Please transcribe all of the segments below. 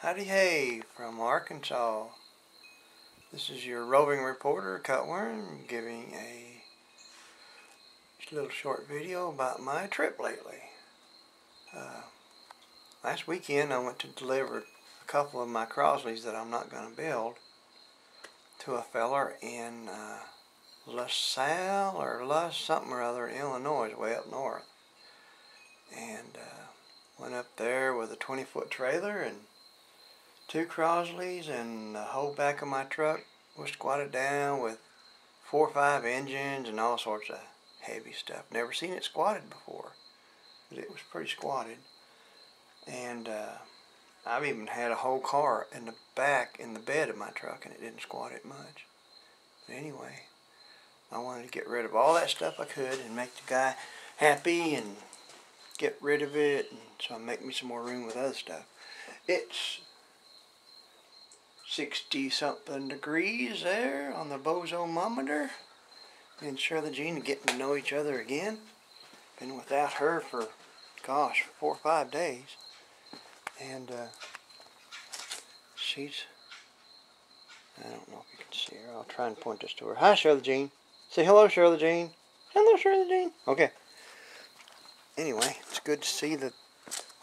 Howdy hey from Arkansas. This is your roving reporter, Cutworm, giving a little short video about my trip lately. Last weekend I went to deliver a couple of my Crosleys that I'm not going to build to a feller in LaSalle or something or other in Illinois, way up north. And went up there with a 20-foot trailer and 2 Crosleys, and the whole back of my truck was squatted down with 4 or 5 engines and all sorts of heavy stuff. Never seen it squatted before, but it was pretty squatted. And I've even had a whole car in the back in the bed of my truck, and it didn't squat it much. But anyway, I wanted to get rid of all that stuff I could and make the guy happy and get rid of it, and so I make me some more room with other stuff. It's 60-something degrees there on the bozometer. And Shirley Jean are getting to know each other again. Been without her for, gosh, 4 or 5 days. And she's, I don't know if you can see her. I'll try and point this to her. Hi, Shirley Jean. Say hello, Shirley Jean. Hello, Shirley Jean. Okay. Anyway, it's good to see that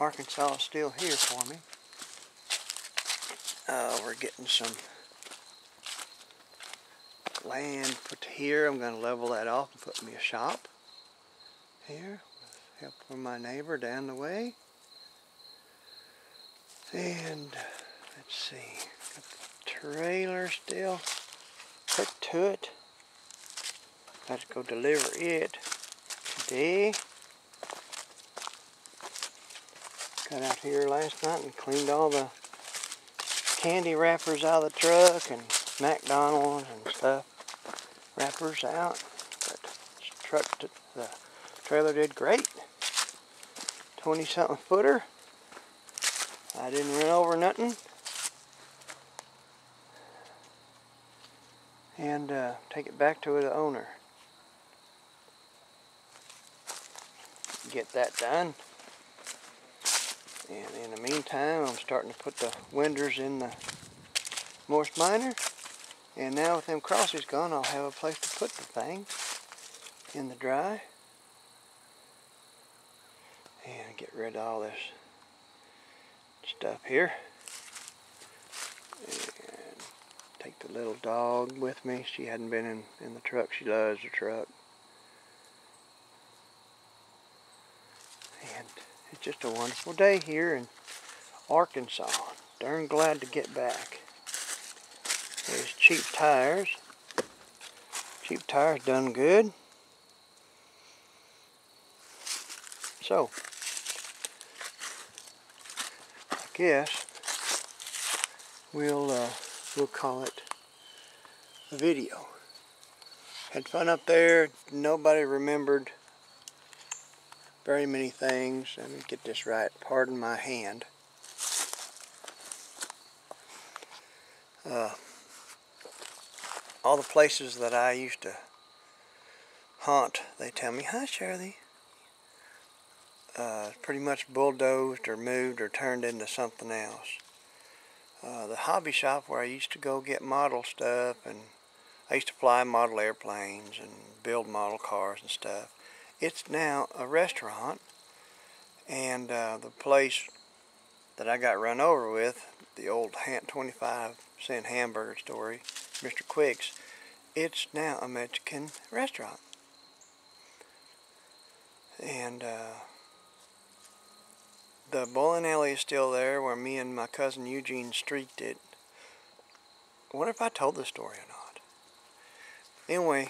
Arkansas is still here for me. We're getting some land put here. I'm going to level that off and put me a shop here with help from my neighbor down the way. And let's see, got the trailer still put to it. Got to go deliver it today. Got out here last night and cleaned all the candy wrappers out of the truck and McDonald's and stuff wrappers out. But the trailer did great. 20-something footer. I didn't run over nothing. And take it back to the owner. Get that done. And in the meantime, I'm starting to put the winders in the moist miner. And now with them Crosleys gone, I'll have a place to put the thing in the dry. And get rid of all this stuff here. And take the little dog with me. She hadn't been in the truck. She loves the truck. And it's just a wonderful day here in Arkansas. Darn glad to get back. There's cheap tires. Cheap tires done good. So, I guess we'll call it a video. Had fun up there. Nobody remembered very many things. Let me get this right. Pardon my hand. All the places that I used to haunt, they tell me, hi Shirley. Pretty much bulldozed or moved or turned into something else. The hobby shop where I used to go get model stuff, and I used to fly model airplanes and build model cars and stuff. It's now a restaurant, and the place that I got run over with, the old 25-cent hamburger story, Mr. Quick's, it's now a Mexican restaurant. And the bowling alley is still there where me and my cousin Eugene streaked it. I wonder if I told this story or not. Anyway,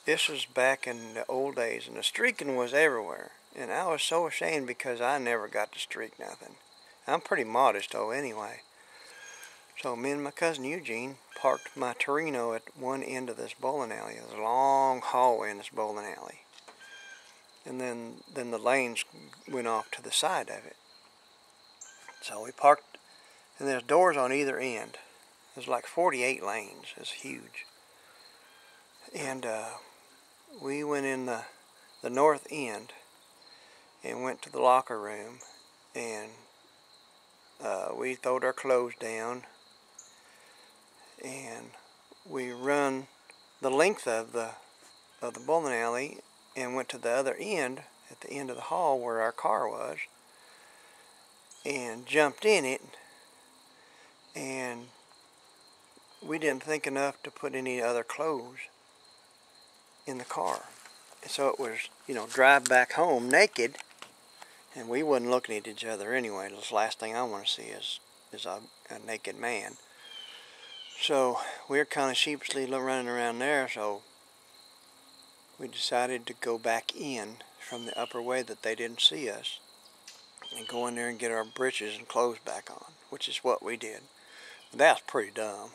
this was back in the old days, and the streaking was everywhere. And I was so ashamed because I never got to streak nothing. I'm pretty modest though anyway. So me and my cousin Eugene parked my Torino at one end of this bowling alley. There's a long hallway in this bowling alley. And then the lanes went off to the side of it. So we parked, and there's doors on either end. There's like 48 lanes. It's huge. And we went in the north end and went to the locker room and we throwed our clothes down and we run the length of the bowling alley and went to the other end, at the end of the hall where our car was, and jumped in it, and we didn't think enough to put any other clothes in the car. So it was, drive back home naked, and we wasn't looking at each other anyway. The last thing I want to see is a naked man. So we were kind of sheepishly running around there, so we decided to go back in from the upper way that they didn't see us and go in there and get our breeches and clothes back on, which is what we did. That's pretty dumb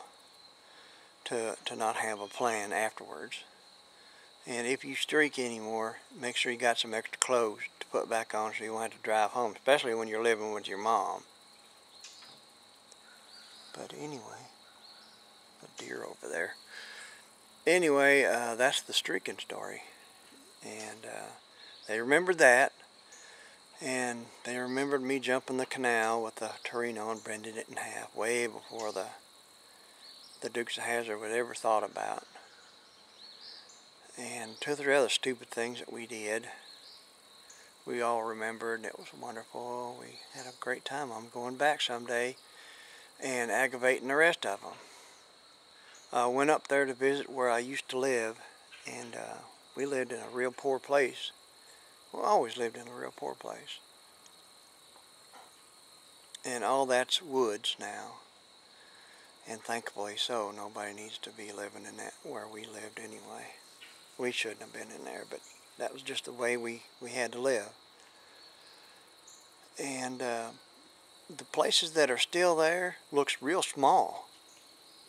to not have a plan afterwards. And if you streak anymore, make sure you got some extra clothes to put back on so you won't have to drive home, especially when you're living with your mom. But anyway, a deer over there. Anyway, that's the Streakin story. And they remembered that. And they remembered me jumping the canal with the Torino and bending it in half way before the Dukes of Hazzard would ever thought about. And 2 or 3 other stupid things that we did, we all remembered, and it was wonderful. We had a great time. I'm going back someday and aggravating the rest of them. I went up there to visit where I used to live, and we lived in a real poor place. We always lived in a real poor place. And all that's woods now. And thankfully so. Nobody needs to be living in that where we lived anyway. We shouldn't have been in there, but that was just the way we had to live. And the places that are still there looks real small.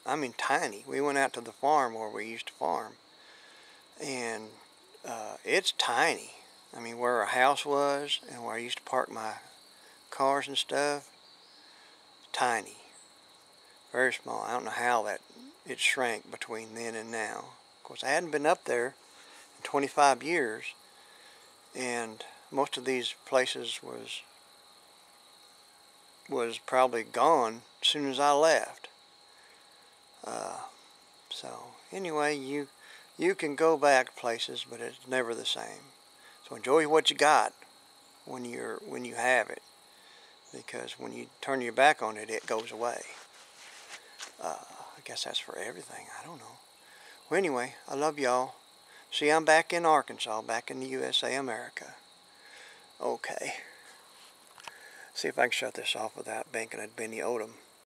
I mean tiny. We went out to the farm where we used to farm, and it's tiny. I mean, where our house was and where I used to park my cars and stuff, tiny. Very small. I don't know how it shrank between then and now. Of course, I hadn't been up there in 25 years, and most of these places was probably gone as soon as I left. So anyway, you can go back places, but it's never the same. So enjoy what you got when you have it, because when you turn your back on it, it goes away. I guess that's for everything. I don't know. Well, anyway, I love y'all. See, I'm back in Arkansas, back in the USA, America. Okay. See if I can shut this off without banking at Benny Odom.